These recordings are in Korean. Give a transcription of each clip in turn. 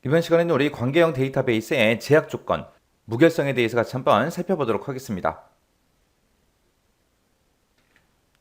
이번 시간에는 우리 관계형 데이터베이스의 제약 조건, 무결성에 대해서 같이 한번 살펴보도록 하겠습니다.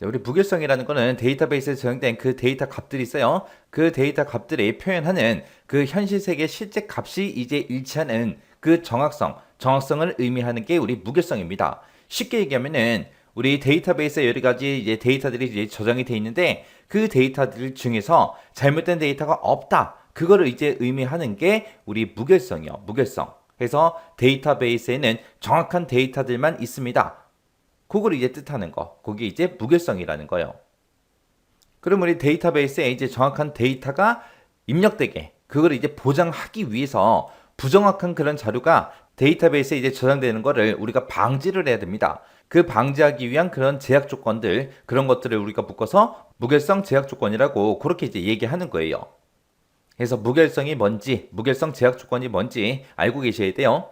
우리 무결성이라는 거는 데이터베이스에 저장된 그 데이터 값들이 있어요. 그 데이터 값들이 표현하는 그 현실 세계 실제 값이 이제 일치하는 그 정확성을 의미하는 게 우리 무결성입니다. 쉽게 얘기하면은 우리 데이터베이스에 여러 가지 이제 데이터들이 이제 저장이 돼 있는데 그 데이터들 중에서 잘못된 데이터가 없다. 그거를 이제 의미하는 게 우리 무결성이요. 무결성. 그래서 데이터베이스에는 정확한 데이터들만 있습니다. 그걸 이제 뜻하는 거. 그게 이제 무결성이라는 거예요. 그럼 우리 데이터베이스에 이제 정확한 데이터가 입력되게 그걸 이제 보장하기 위해서 부정확한 그런 자료가 데이터베이스에 이제 저장되는 거를 우리가 방지를 해야 됩니다. 그 방지하기 위한 그런 제약 조건들, 그런 것들을 우리가 묶어서 무결성 제약 조건이라고 그렇게 이제 얘기하는 거예요. 그래서 무결성이 뭔지, 무결성 제약 조건이 뭔지 알고 계셔야 돼요.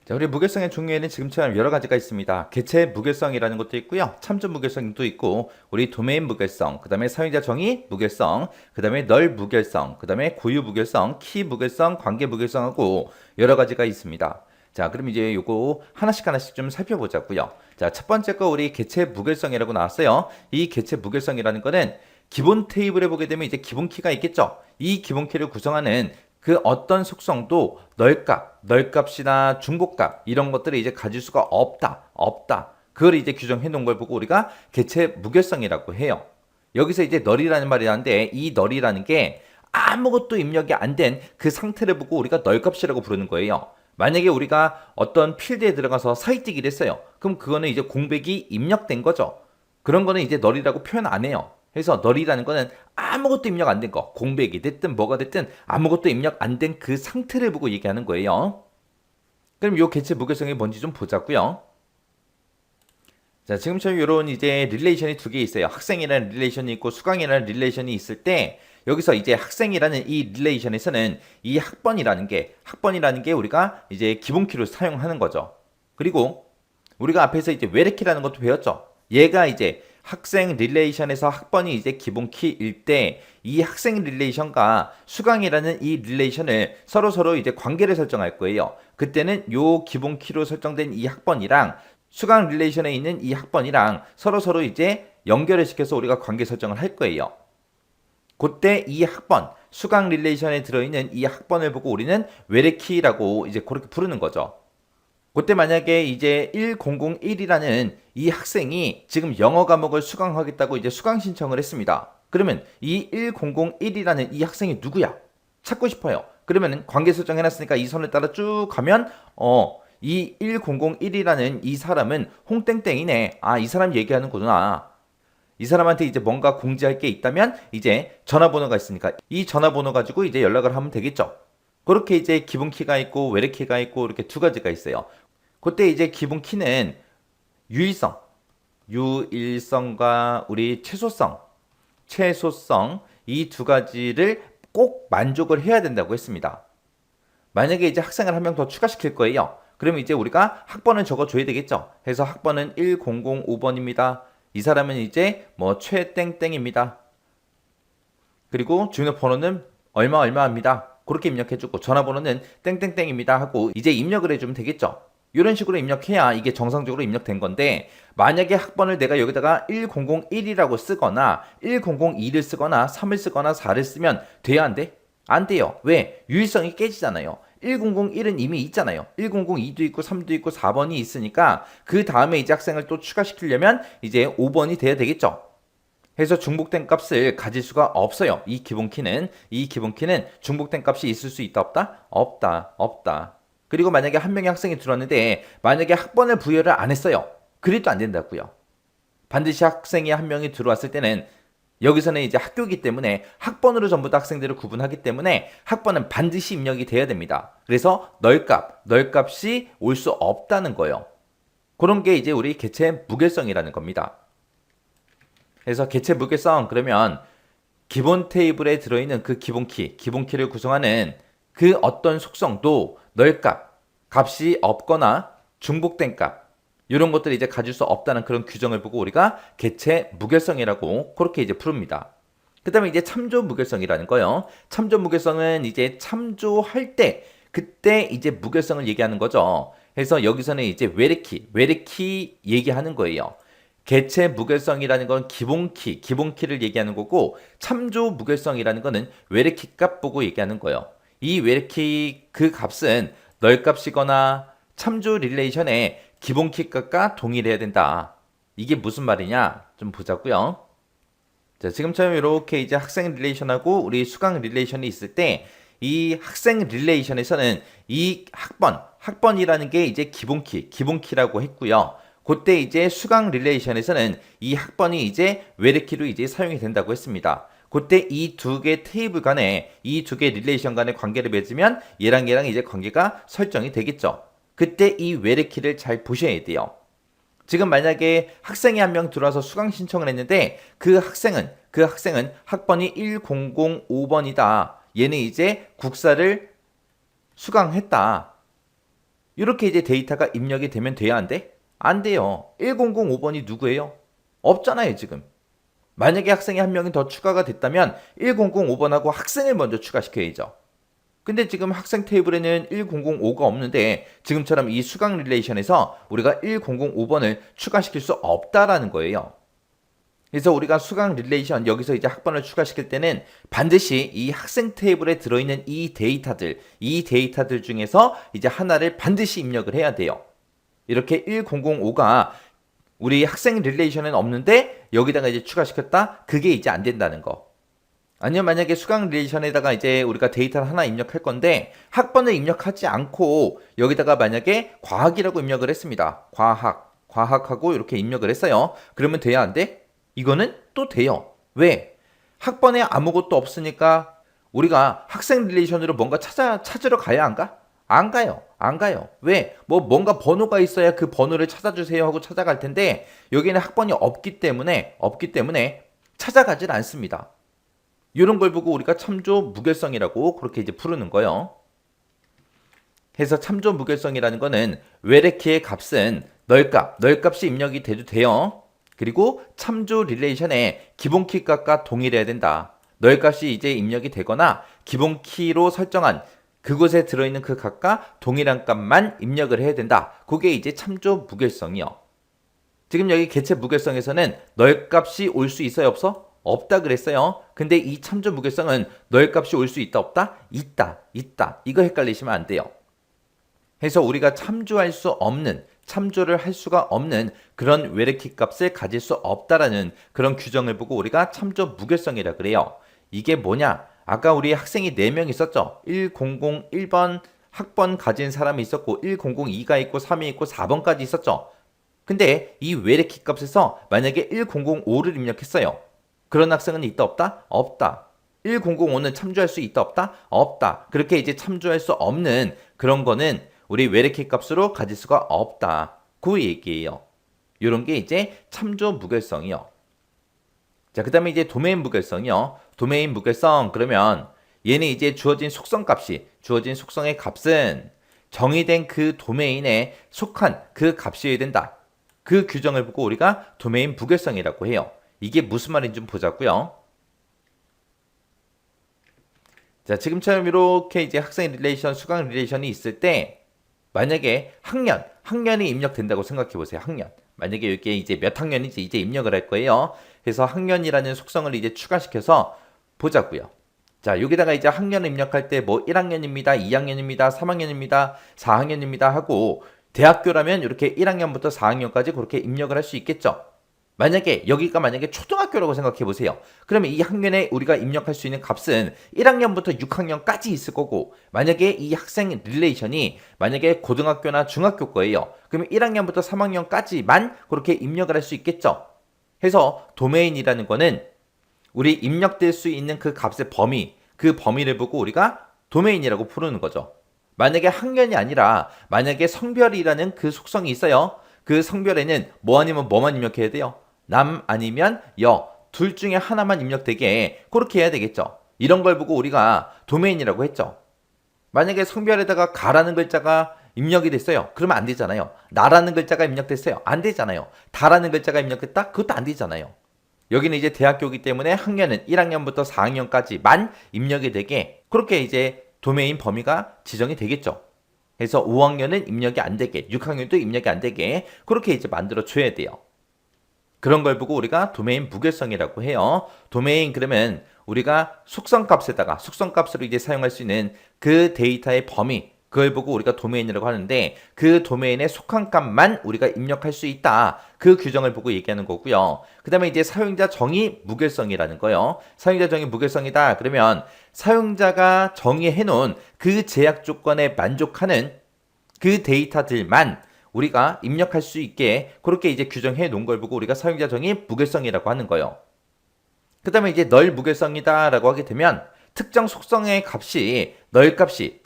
자, 우리 무결성의 종류에는 지금처럼 여러 가지가 있습니다. 개체 무결성이라는 것도 있고요. 참조 무결성도 있고, 우리 도메인 무결성, 그 다음에 사용자 정의 무결성, 그 다음에 널 무결성, 그 다음에 고유 무결성, 키 무결성, 관계 무결성하고 여러 가지가 있습니다. 자, 그럼 이제 요거 하나씩 좀 살펴보자고요. 자, 첫 번째 거 우리 개체 무결성이라고 나왔어요. 이 개체 무결성이라는 거는 기본 테이블에 보게 되면 이제 기본 키가 있겠죠. 이 기본 키를 구성하는 그 어떤 속성도 널값이나 중복값 이런 것들을 이제 가질 수가 없다. 그걸 이제 규정해 놓은 걸 보고 우리가 개체 무결성이라고 해요. 여기서 이제 널이라는 말이 나는데 이 널이라는 게 아무것도 입력이 안 된 그 상태를 보고 우리가 널값이라고 부르는 거예요. 만약에 우리가 어떤 필드에 들어가서 사이뛰기를 했어요. 그럼 그거는 이제 공백이 입력된 거죠. 그런 거는 이제 널이라고 표현 안 해요. 그래서 널이라는 거는 아무것도 입력 안 된 거, 공백이 됐든 뭐가 됐든 아무것도 입력 안 된 그 상태를 보고 얘기하는 거예요. 그럼 요 개체 무결성이 뭔지 좀 보자고요. 자, 지금처럼 이런 이제 릴레이션이 두 개 있어요. 학생이라는 릴레이션이 있고 수강이라는 릴레이션이 있을 때 여기서 이제 학생이라는 이 릴레이션에서는 이 학번이라는 게 우리가 이제 기본키로 사용하는 거죠. 그리고 우리가 앞에서 이제 외래키라는 것도 배웠죠. 얘가 이제 학생 릴레이션에서 학번이 이제 기본 키일 때 이 학생 릴레이션과 수강이라는 이 릴레이션을 서로 이제 관계를 설정할 거예요. 그때는 요 기본 키로 설정된 이 학번이랑 수강 릴레이션에 있는 이 학번이랑 서로 이제 연결을 시켜서 우리가 관계 설정을 할 거예요. 그때 이 학번, 수강 릴레이션에 들어있는 이 학번을 보고 우리는 외래키라고 이제 그렇게 부르는 거죠. 그때 만약에 이제 1001이라는 이 학생이 지금 영어 과목을 수강하겠다고 이제 수강 신청을 했습니다. 그러면 이 1001이라는 이 학생이 누구야? 찾고 싶어요. 그러면 관계 설정해놨으니까 이 선을 따라 쭉 가면 이 1001이라는 이 사람은 홍땡땡이네. 아, 이 사람 얘기하는구나. 이 사람한테 이제 뭔가 공지할 게 있다면 이제 전화번호가 있으니까 이 전화번호 가지고 이제 연락을 하면 되겠죠. 그렇게 이제 기본 키가 있고 외래 키가 있고 이렇게 두 가지가 있어요. 그때 이제 기본 키는 유일성과 우리 최소성 이 두 가지를 꼭 만족을 해야 된다고 했습니다. 만약에 이제 학생을 한 명 더 추가시킬 거예요. 그러면 이제 우리가 학번을 적어줘야 되겠죠. 그래서 학번은 1005번입니다. 이 사람은 이제 뭐 최땡땡입니다. 그리고 주민번호는 얼마입니다. 그렇게 입력해주고 전화번호는 땡땡땡입니다 하고 이제 입력을 해주면 되겠죠. 이런 식으로 입력해야 이게 정상적으로 입력된 건데 만약에 학번을 내가 여기다가 1001이라고 쓰거나 1002를 쓰거나 3을 쓰거나 4를 쓰면 돼야 안 돼? 안 돼요. 왜? 유일성이 깨지잖아요. 1001은 이미 있잖아요. 1002도 있고 3도 있고 4번이 있으니까 그 다음에 이제 학생을 또 추가시키려면 이제 5번이 돼야 되겠죠. 그래서 중복된 값을 가질 수가 없어요. 이 기본키는 중복된 값이 있을 수 있다 없다? 없다. 그리고 만약에 한 명의 학생이 들어왔는데 만약에 학번을 부여를 안 했어요. 그래도 안 된다고요. 반드시 학생이 한 명이 들어왔을 때는 여기서는 이제 학교이기 때문에 학번으로 전부 다 학생들을 구분하기 때문에 학번은 반드시 입력이 돼야 됩니다. 그래서 널값이 올 수 없다는 거예요. 그런 게 이제 우리 개체 무결성이라는 겁니다. 그래서 개체 무결성 그러면 기본 테이블에 들어있는 그 기본키를 구성하는 그 어떤 속성도 값이 없거나 중복된 값 이런 것들을 이제 가질 수 없다는 그런 규정을 보고 우리가 개체 무결성이라고 그렇게 이제 부릅니다. 그 다음에 이제 참조 무결성이라는 거요. 참조 무결성은 이제 참조할 때, 그때 이제 무결성을 얘기하는 거죠. 그래서 여기서는 이제 외래키 얘기하는 거예요. 개체 무결성이라는 건 기본키를 얘기하는 거고, 참조 무결성이라는 거는 외래키 값 보고 얘기하는 거예요. 이 외래키 그 값은 널 값이거나 참조 릴레이션의 기본키 값과 동일해야 된다. 이게 무슨 말이냐? 좀 보자고요. 자, 지금처럼 이렇게 이제 학생 릴레이션하고 우리 수강 릴레이션이 있을 때, 이 학생 릴레이션에서는 이 학번이라는 게 이제 기본키라고 했고요. 그때 이제 수강 릴레이션에서는 이 학번이 이제 외래키로 이제 사용이 된다고 했습니다. 그때 이 두 개 테이블 간에, 이 두 개 릴레이션 간의 관계를 맺으면 얘랑 이제 관계가 설정이 되겠죠. 그때 이 외래키를 잘 보셔야 돼요. 지금 만약에 학생이 한 명 들어와서 수강 신청을 했는데 그 학생은 학번이 1005번이다. 얘는 이제 국사를 수강했다. 이렇게 이제 데이터가 입력이 되면 돼야 안 돼? 안 돼요. 1005번이 누구예요? 없잖아요, 지금. 만약에 학생이 한 명이 더 추가가 됐다면 1005번하고 학생을 먼저 추가시켜야죠. 근데 지금 학생 테이블에는 1005가 없는데 지금처럼 이 수강 릴레이션에서 우리가 1005번을 추가시킬 수 없다라는 거예요. 그래서 우리가 수강 릴레이션 여기서 이제 학번을 추가시킬 때는 반드시 이 학생 테이블에 들어있는 이 데이터들 중에서 이제 하나를 반드시 입력을 해야 돼요. 이렇게 1005가 우리 학생 릴레이션에는 없는데 여기다가 이제 추가시켰다? 그게 이제 안 된다는 거. 아니면 만약에 수강 릴레이션에다가 이제 우리가 데이터를 하나 입력할 건데 학번을 입력하지 않고 여기다가 만약에 과학이라고 입력을 했습니다. 과학하고 이렇게 입력을 했어요. 그러면 돼야 안 돼? 이거는 또 돼요. 왜? 학번에 아무것도 없으니까 우리가 학생 릴레이션으로 뭔가 찾으러 가야 안 가? 안 가요. 왜? 뭔가 번호가 있어야 그 번호를 찾아주세요 하고 찾아갈 텐데 여기는 학번이 없기 때문에 찾아가질 않습니다. 이런 걸 보고 우리가 참조 무결성이라고 그렇게 이제 부르는 거예요. 그래서 참조 무결성이라는 거는 외래키의 값은 널값이 입력이 돼도 돼요. 그리고 참조 릴레이션의 기본키 값과 동일해야 된다. 널값이 이제 입력이 되거나 기본키로 설정한 그곳에 들어있는 그 값과 동일한 값만 입력을 해야 된다. 그게 이제 참조 무결성이요. 지금 여기 개체 무결성에서는 널값이 올 수 있어요, 없어? 없다 그랬어요. 근데 이 참조 무결성은 널값이 올 수 있다, 없다? 있다. 이거 헷갈리시면 안 돼요. 그래서 우리가 참조를 할 수가 없는 그런 외래키 값을 가질 수 없다라는 그런 규정을 보고 우리가 참조 무결성이라 그래요. 이게 뭐냐? 아까 우리 학생이 4명 있었죠? 1001번 학번 가진 사람이 있었고 1002가 있고 3이 있고 4번까지 있었죠? 근데 이 외래키 값에서 만약에 1005를 입력했어요. 그런 학생은 있다, 없다? 없다. 1005는 참조할 수 있다, 없다? 없다. 그렇게 이제 참조할 수 없는 그런 거는 우리 외래키 값으로 가질 수가 없다. 그 얘기예요. 이런 게 이제 참조 무결성이요. 자, 그 다음에 이제 도메인 무결성이요. 도메인 무결성, 그러면 얘는 이제 주어진 속성의 값은 정의된 그 도메인에 속한 그 값이어야 된다. 그 규정을 보고 우리가 도메인 무결성이라고 해요. 이게 무슨 말인지 좀 보자고요. 자, 지금처럼 이렇게 이제 학생 릴레이션, 수강 릴레이션이 있을 때 만약에 학년이 입력된다고 생각해 보세요. 학년. 만약에 여기에 이제 몇 학년인지 이제 입력을 할 거예요. 그래서 학년이라는 속성을 이제 추가시켜서 보자고요. 자, 여기다가 이제 학년을 입력할 때 1학년입니다, 2학년입니다, 3학년입니다, 4학년입니다 하고 대학교라면 이렇게 1학년부터 4학년까지 그렇게 입력을 할 수 있겠죠. 여기가 초등학교라고 생각해 보세요. 그러면 이 학년에 우리가 입력할 수 있는 값은 1학년부터 6학년까지 있을 거고, 만약에 이 학생 릴레이션이 만약에 고등학교나 중학교 거예요. 그러면 1학년부터 3학년까지만 그렇게 입력을 할 수 있겠죠. 해서 도메인이라는 거는 우리 입력될 수 있는 그 값의 그 범위를 보고 우리가 도메인이라고 부르는 거죠. 만약에 학년이 아니라 만약에 성별이라는 그 속성이 있어요. 그 성별에는 뭐 아니면 뭐만 입력해야 돼요? 남 아니면 여, 둘 중에 하나만 입력되게 그렇게 해야 되겠죠. 이런 걸 보고 우리가 도메인이라고 했죠. 만약에 성별에다가 가라는 글자가 입력이 됐어요. 그러면 안 되잖아요. 나라는 글자가 입력됐어요. 안 되잖아요. 다라는 글자가 입력됐다? 그것도 안 되잖아요. 여기는 이제 대학교이기 때문에 학년은 1학년부터 4학년까지만 입력이 되게 그렇게 이제 도메인 범위가 지정이 되겠죠. 그래서 5학년은 입력이 안 되게, 6학년도 입력이 안 되게 그렇게 이제 만들어 줘야 돼요. 그런 걸 보고 우리가 도메인 무결성이라고 해요. 도메인 그러면 우리가 속성값으로 이제 사용할 수 있는 그 데이터의 범위, 그걸 보고 우리가 도메인이라고 하는데 그 도메인에 속한 값만 우리가 입력할 수 있다. 그 규정을 보고 얘기하는 거고요. 그 다음에 이제 사용자 정의 무결성이라는 거요. 사용자 정의 무결성이다. 그러면 사용자가 정의해 놓은 그 제약 조건에 만족하는 그 데이터들만 우리가 입력할 수 있게 그렇게 이제 규정해 놓은 걸 보고 우리가 사용자 정의 무결성이라고 하는 거예요. 그 다음에 이제 널 무결성이다 라고 하게 되면 특정 속성의 값이 널 값이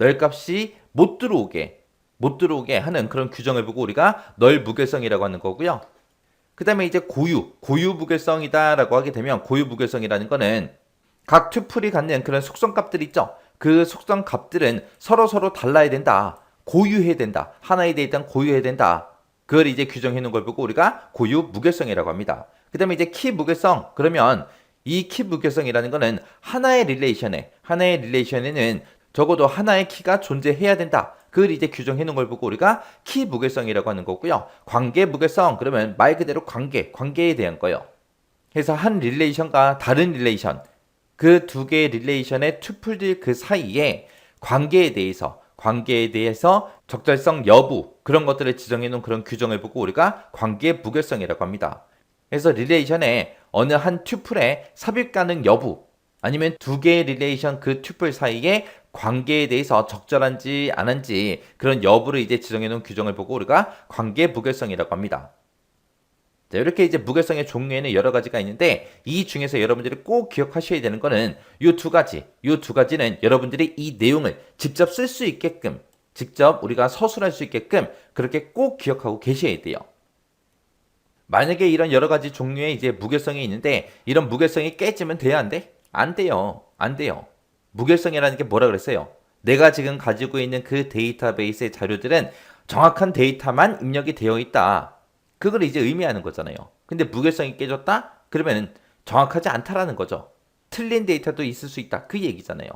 못 들어오게 하는 그런 규정을 보고 우리가 널 무결성이라고 하는 거고요. 그 다음에 이제 고유 무결성이다 라고 하게 되면 고유 무결성이라는 거는 각 튜플이 갖는 그런 속성 값들 있죠. 그 속성 값들은 서로 달라야 된다. 고유해야 된다. 하나의 데이터는 고유해야 된다. 그걸 이제 규정해 놓은 걸 보고 우리가 고유 무결성이라고 합니다. 그 다음에 이제 키 무결성. 그러면 이 키 무결성이라는 거는 하나의 릴레이션에는 적어도 하나의 키가 존재해야 된다. 그걸 이제 규정해 놓은 걸 보고 우리가 키 무결성이라고 하는 거고요. 관계 무결성. 그러면 말 그대로 관계에 대한 거예요. 그래서 한 릴레이션과 다른 릴레이션, 그 두 개의 릴레이션의 튜플들 그 사이에 관계에 대해서 적절성 여부 그런 것들을 지정해 놓은 그런 규정을 보고 우리가 관계 무결성이라고 합니다. 그래서 릴레이션에 어느 한 튜플의 삽입 가능 여부 아니면 두 개의 릴레이션 그 튜플 사이의 관계에 대해서 적절한지 안 한지 그런 여부를 이제 지정해 놓은 규정을 보고 우리가 관계 무결성이라고 합니다. 자, 이렇게 이제 무결성의 종류에는 여러 가지가 있는데 이 중에서 여러분들이 꼭 기억하셔야 되는 거는 이 두 가지는 여러분들이 이 내용을 직접 쓸 수 있게끔 직접 우리가 서술할 수 있게끔 그렇게 꼭 기억하고 계셔야 돼요. 만약에 이런 여러 가지 종류의 이제 무결성이 있는데 이런 무결성이 깨지면 돼야 안 돼? 안 돼요. 무결성이라는 게 뭐라 그랬어요? 내가 지금 가지고 있는 그 데이터베이스의 자료들은 정확한 데이터만 입력이 되어 있다. 그걸 이제 의미하는 거잖아요. 근데 무결성이 깨졌다? 그러면 정확하지 않다라는 거죠. 틀린 데이터도 있을 수 있다. 그 얘기잖아요.